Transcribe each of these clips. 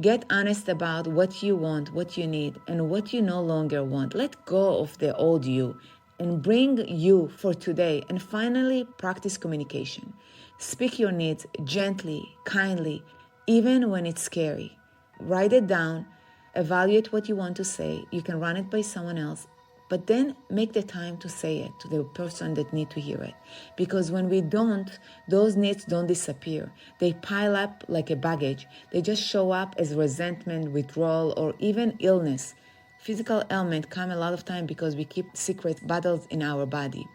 Get honest about what you want, what you need, and what you no longer want. Let go of the old you and bring you for today. And finally, practice communication. Speak your needs gently, kindly, even when it's scary. Write it down, evaluate what you want to say. You can run it by someone else, but then make the time to say it to the person that needs to hear it. Because when we don't, those needs don't disappear. They pile up like a baggage. They just show up as resentment, withdrawal, or even illness. Physical ailment come a lot of time because we keep secret battles in our body.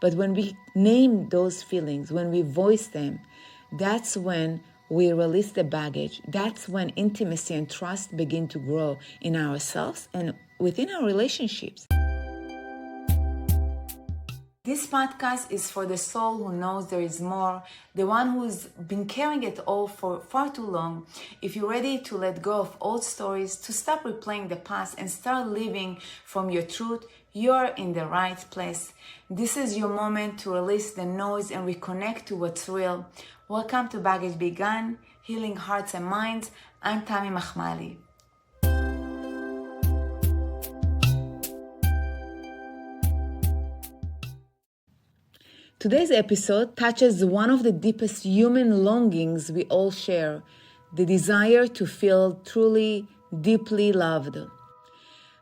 But when we name those feelings, when we voice them, that's when we release the baggage. That's when intimacy and trust begin to grow in ourselves and within our relationships. This podcast is for the soul who knows there is more, the one who's been carrying it all for far too long. If you're ready to let go of old stories, to stop replaying the past and start living from your truth, you're in the right place. This is your moment to release the noise and reconnect to what's real. Welcome to Baggage Begun, Healing Hearts and Minds. I'm Tami Mahmali. Today's episode touches one of the deepest human longings we all share, the desire to feel truly, deeply loved.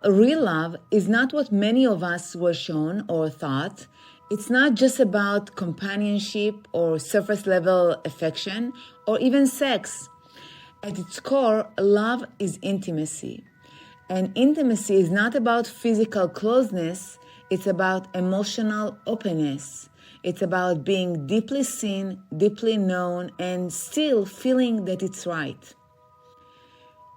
Real love is not what many of us were shown or thought. It's not just about companionship or surface level affection or even sex. At its core, love is intimacy. And intimacy is not about physical closeness, it's about emotional openness. It's about being deeply seen, deeply known, and still feeling that it's right.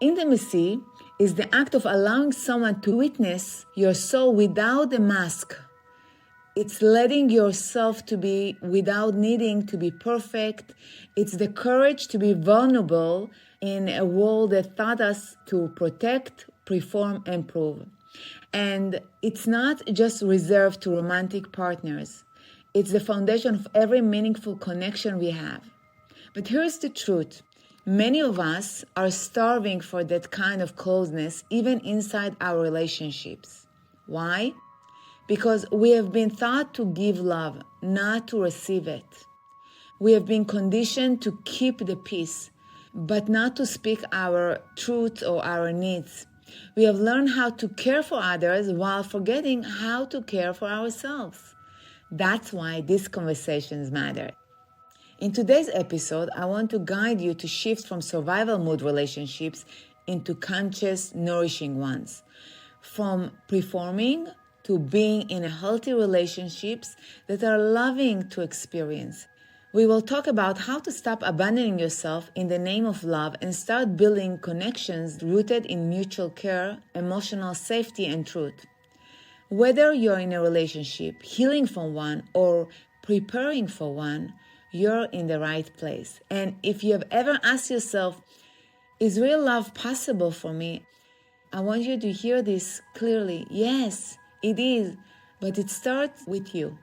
Intimacy is the act of allowing someone to witness your soul without a mask. It's letting yourself to be without needing to be perfect. It's the courage to be vulnerable in a world that taught us to protect, perform, and prove. And it's not just reserved to romantic partners. It's the foundation of every meaningful connection we have. But here's the truth. Many of us are starving for that kind of closeness, even inside our relationships. Why? Because we have been taught to give love, not to receive it. We have been conditioned to keep the peace, but not to speak our truth or our needs. We have learned how to care for others while forgetting how to care for ourselves. That's why these conversations matter. In today's episode, I want to guide you to shift from survival mode relationships into conscious, nourishing ones. From performing to being in healthy relationships that are loving to experience. We will talk about how to stop abandoning yourself in the name of love and start building connections rooted in mutual care, emotional safety, and truth. Whether you're in a relationship, healing from one, or preparing for one, you're in the right place. And if you have ever asked yourself, is real love possible for me? I want you to hear this clearly. Yes, it is, but it starts with you.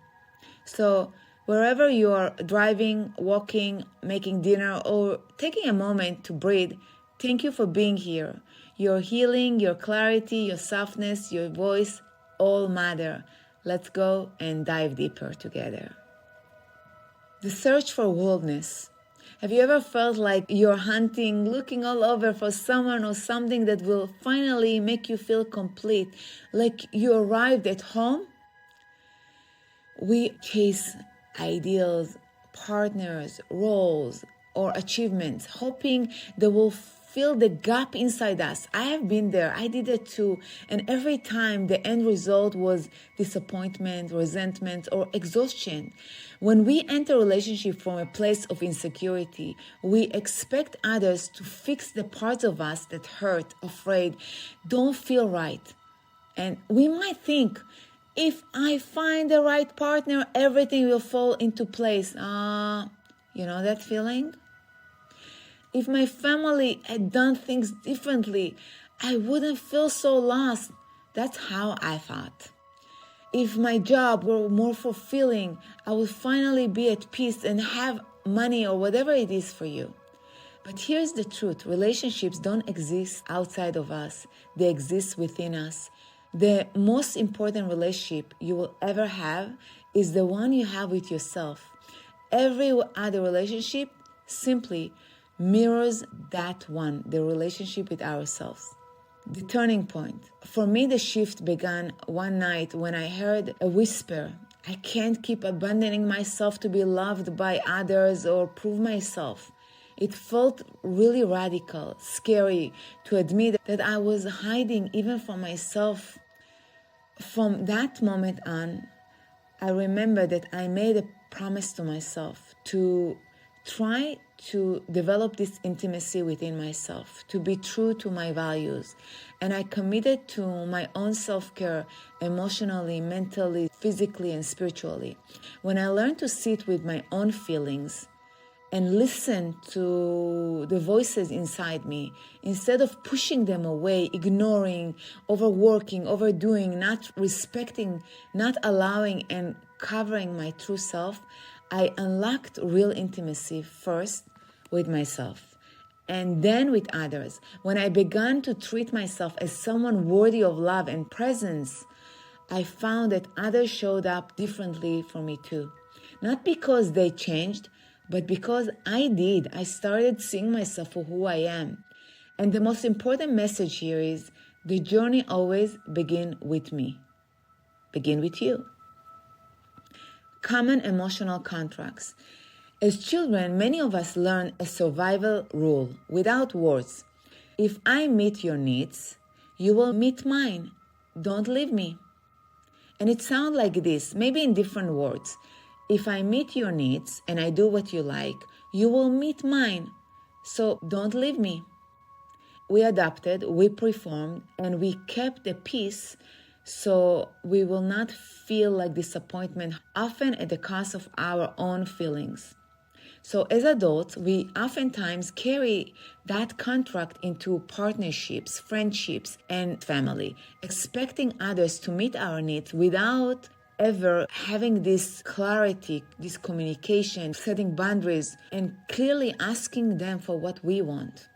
So wherever you are driving, walking, making dinner, or taking a moment to breathe, thank you for being here. Your healing, your clarity, your softness, your voice, all matter. Let's go and dive deeper together. The search for wholeness. Have you ever felt like you're hunting, looking all over for someone or something that will finally make you feel complete, like you arrived at home? We chase ideals, partners, roles, or achievements, hoping they will fill the gap inside us. I have been there. I did it too. And every time the end result was disappointment, resentment, or exhaustion. When we enter a relationship from a place of insecurity, we expect others to fix the parts of us that hurt, afraid, don't feel right. And we might think, if I find the right partner, everything will fall into place. You know that feeling? If my family had done things differently, I wouldn't feel so lost. That's how I thought. If my job were more fulfilling, I would finally be at peace and have money or whatever it is for you. But here's the truth. Relationships don't exist outside of us. They exist within us. The most important relationship you will ever have is the one you have with yourself. Every other relationship simply mirrors that one, the relationship with ourselves. The turning point. For me, the shift began one night when I heard a whisper. I can't keep abandoning myself to be loved by others or prove myself. It felt really radical, scary to admit that I was hiding even from myself. From that moment on, I remember that I made a promise to myself to try to develop this intimacy within myself, to be true to my values. And I committed to my own self-care emotionally, mentally, physically, and spiritually. When I learned to sit with my own feelings and listen to the voices inside me, instead of pushing them away, ignoring, overworking, overdoing, not respecting, not allowing and covering my true self, I unlocked real intimacy first with myself and then with others. When I began to treat myself as someone worthy of love and presence, I found that others showed up differently for me too. Not because they changed, but because I did. I started seeing myself for who I am. And the most important message here is the journey always begins with me. Begin with you. Common emotional contracts. As children, many of us learn a survival rule without words. If I meet your needs, you will meet mine. Don't leave me. And it sounds like this, maybe in different words. If I meet your needs and I do what you like, you will meet mine. So don't leave me. We adapted, we performed, and we kept the peace so we will not feel like disappointment, often at the cost of our own feelings. So as adults, we oftentimes carry that contract into partnerships, friendships, and family, expecting others to meet our needs without ever having this clarity, this communication, setting boundaries, and clearly asking them for what we want.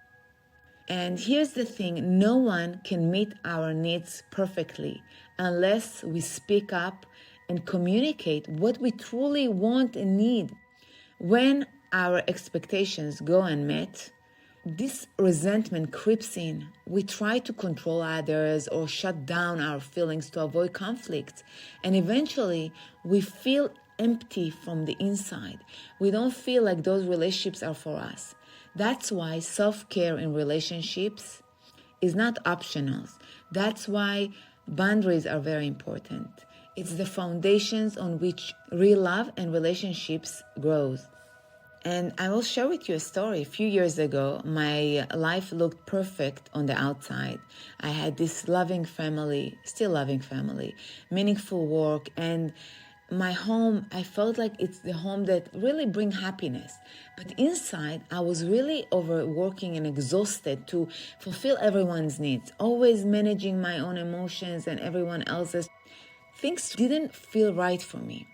And here's the thing, no one can meet our needs perfectly unless we speak up and communicate what we truly want and need. When our expectations go unmet, this resentment creeps in. We try to control others or shut down our feelings to avoid conflict. And eventually, we feel empty from the inside. We don't feel like those relationships are for us. That's why self-care in relationships is not optional. That's why boundaries are very important. It's the foundations on which real love and relationships grows. And I will share with you a story. A few years ago, my life looked perfect on the outside. I had this loving family, still loving family, meaningful work, and my home, I felt like it's the home that really brings happiness. But inside, I was really overworking and exhausted to fulfill everyone's needs, always managing my own emotions and everyone else's. Things didn't feel right for me.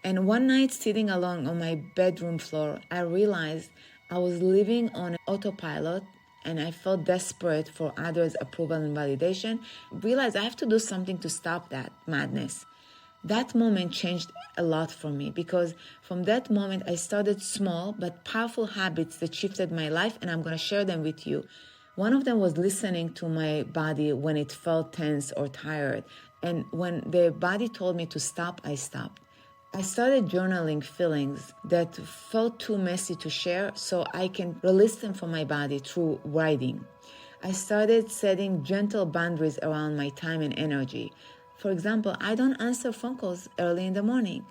And one night, sitting alone on my bedroom floor, I realized I was living on autopilot and I felt desperate for others' approval and validation. Realized I have to do something to stop that madness. That moment changed a lot for me because from that moment, I started small but powerful habits that shifted my life, and I'm going to share them with you. One of them was listening to my body when it felt tense or tired. And when the body told me to stop, I stopped. I started journaling feelings that felt too messy to share so I can release them from my body through writing. I started setting gentle boundaries around my time and energy. For example, I don't answer phone calls early in the morning.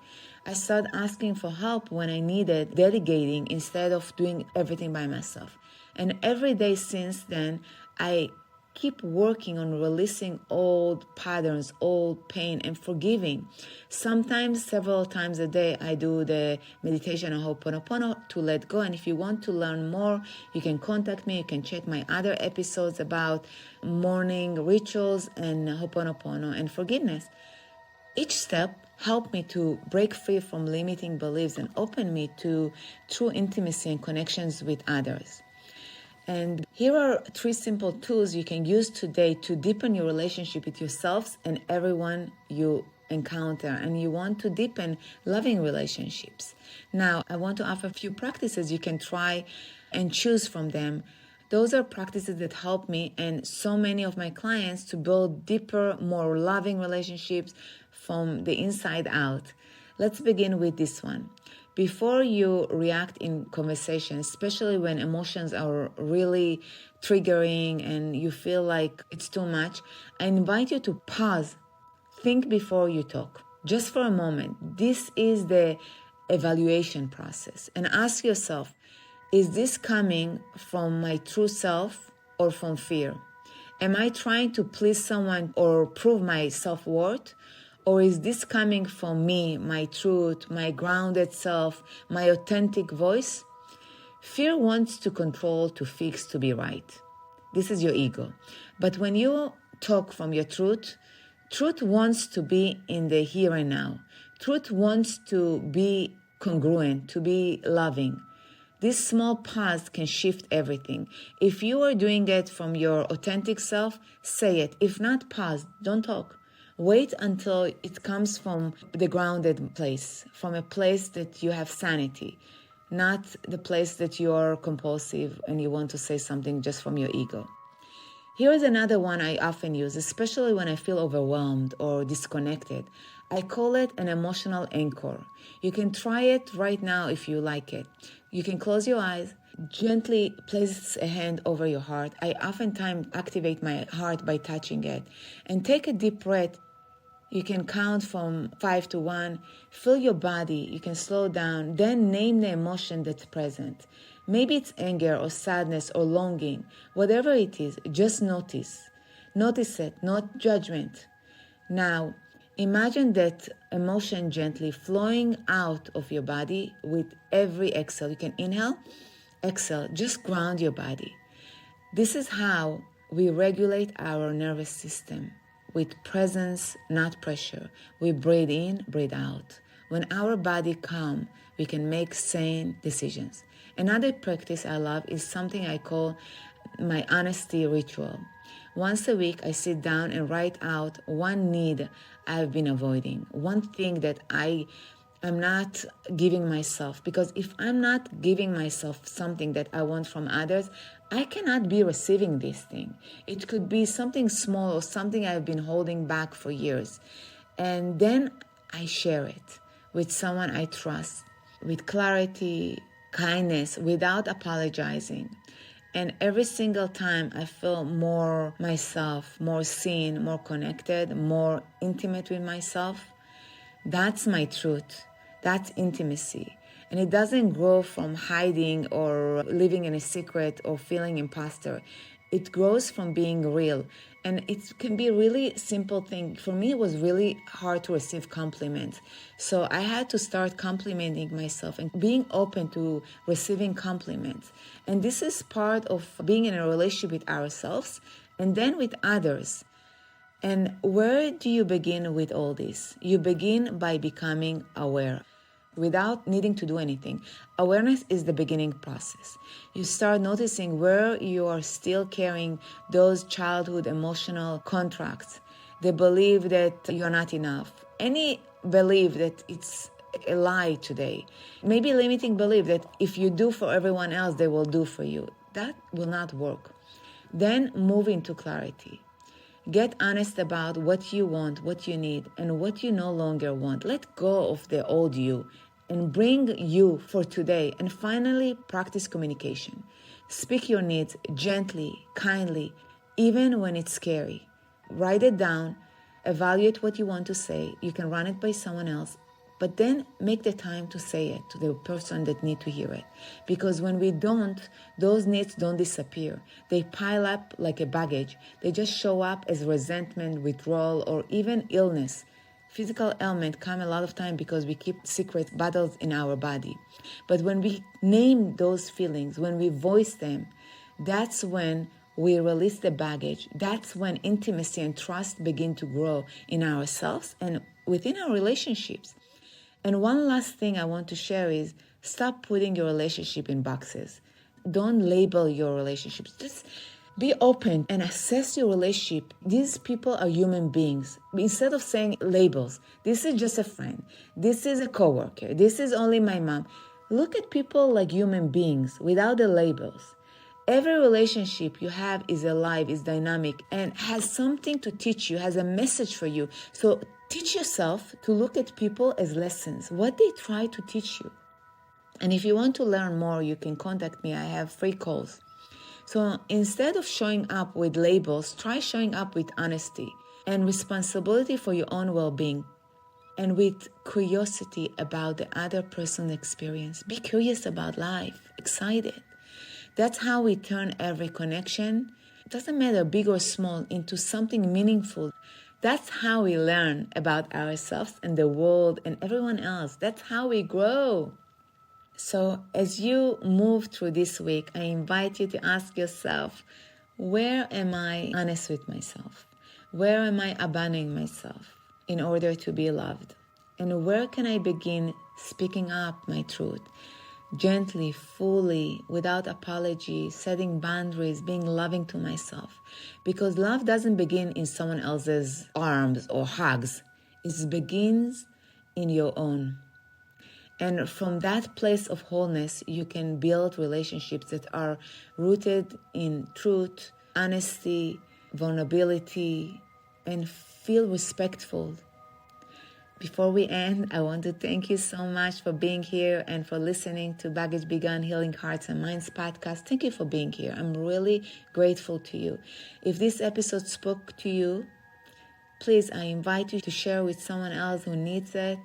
I started asking for help when I needed, delegating instead of doing everything by myself. And every day since then, I keep working on releasing old patterns, old pain, and forgiving. Sometimes, several times a day, I do the meditation on Ho'oponopono to let go. And if you want to learn more, you can contact me. You can check my other episodes about morning rituals and Ho'oponopono and forgiveness. Each step helped me to break free from limiting beliefs and open me to true intimacy and connections with others. And here are 3 simple tools you can use today to deepen your relationship with yourselves and everyone you encounter, and you want to deepen loving relationships. Now, I want to offer a few practices you can try and choose from them. Those are practices that help me and so many of my clients to build deeper, more loving relationships from the inside out. Let's begin with this one. Before you react in conversation, especially when emotions are really triggering and you feel like it's too much, I invite you to pause. Think before you talk, just for a moment. This is the evaluation process. And ask yourself, is this coming from my true self or from fear? Am I trying to please someone or prove my self-worth? Or is this coming from me, my truth, my grounded self, my authentic voice? Fear wants to control, to fix, to be right. This is your ego. But when you talk from your truth, truth wants to be in the here and now. Truth wants to be congruent, to be loving. This small pause can shift everything. If you are doing it from your authentic self, say it. If not, pause. Don't talk. Wait until it comes from the grounded place, from a place that you have sanity, not the place that you're compulsive and you want to say something just from your ego. Here is another one I often use, especially when I feel overwhelmed or disconnected. I call it an emotional anchor. You can try it right now if you like it. You can close your eyes, gently place a hand over your heart. I oftentimes activate my heart by touching it. And take a deep breath. You can count from 5 to 1. Feel your body. You can slow down. Then name the emotion that's present. Maybe it's anger or sadness or longing. Whatever it is, just notice. Notice it, not judgment. Now, imagine that emotion gently flowing out of your body with every exhale. You can inhale, exhale. Just ground your body. This is how we regulate our nervous system. With presence, not pressure. We breathe in, breathe out. When our body calm, we can make sane decisions. Another practice I love is something I call my honesty ritual. Once a week, I sit down and write out one need I've been avoiding, one thing that I'm not giving myself. Because if I'm not giving myself something that I want from others, I cannot be receiving this thing. It could be something small or something I've been holding back for years. And then I share it with someone I trust, with clarity, kindness, without apologizing. And every single time I feel more myself, more seen, more connected, more intimate with myself. That's my truth. That's intimacy. And it doesn't grow from hiding or living in a secret or feeling imposter. It grows from being real. And it can be a really simple thing. For me, it was really hard to receive compliments. So I had to start complimenting myself and being open to receiving compliments. And this is part of being in a relationship with ourselves and then with others. And where do you begin with all this? You begin by becoming aware without needing to do anything. Awareness is the beginning process. You start noticing where you are still carrying those childhood emotional contracts, the belief that you're not enough, any belief that it's a lie today, maybe limiting belief that if you do for everyone else, they will do for you. That will not work. Then move into clarity. Get honest about what you want, what you need, and what you no longer want. Let go of the old you and bring you for today. And finally, practice communication. Speak your needs gently, kindly, even when it's scary. Write it down, evaluate what you want to say. You can run it by someone else, but then make the time to say it to the person that needs to hear it. Because when we don't, those needs don't disappear. They pile up like a baggage. They just show up as resentment, withdrawal, or even illness. Physical ailment come a lot of time because we keep secret battles in our body. But when we name those feelings, when we voice them, that's when we release the baggage. That's when intimacy and trust begin to grow in ourselves and within our relationships. And one last thing I want to share is stop putting your relationship in boxes. don't label your relationships. Just be open and assess your relationship. These people are human beings. Instead of saying labels, this is just a friend, this is a coworker, this is only my mom. Look at people like human beings without the labels. Every relationship you have is alive, is dynamic, and has something to teach you, has a message for you. So teach yourself to look at people as lessons, what they try to teach you. And if you want to learn more, you can contact me. I have free calls. So instead of showing up with labels, try showing up with honesty and responsibility for your own well-being, and with curiosity about the other person's experience. Be curious about life, excited. That's how we turn every connection, it doesn't matter big or small, into something meaningful. That's how we learn about ourselves and the world and everyone else. That's how we grow. So as you move through this week, I invite you to ask yourself, where am I honest with myself? Where am I abandoning myself in order to be loved? And where can I begin speaking up my truth? Gently, fully, without apology, setting boundaries, being loving to myself. Because love doesn't begin in someone else's arms or hugs. It begins in your own. And from that place of wholeness, you can build relationships that are rooted in truth, honesty, vulnerability, and feel respectful. Before we end, I want to thank you so much for being here and for listening to Baggage Begun Healing Hearts and Minds podcast. Thank you for being here. I'm really grateful to you. If this episode spoke to you, please, I invite you to share with someone else who needs it,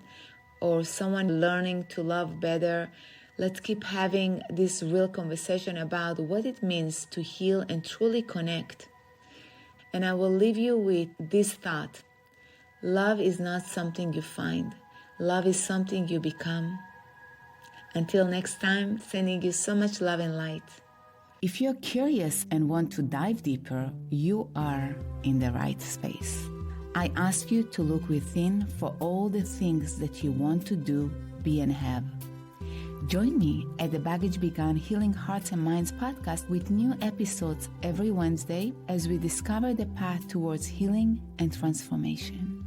or someone learning to love better. Let's keep having this real conversation about what it means to heal and truly connect. And I will leave you with this thought. Love is not something you find. Love is something you become. Until next time, sending you so much love and light. If you're curious and want to dive deeper, you are in the right space. I ask you to look within for all the things that you want to do, be, and have. Join me at the Baggage Begun Healing Hearts and Minds podcast with new episodes every Wednesday as we discover the path towards healing and transformation.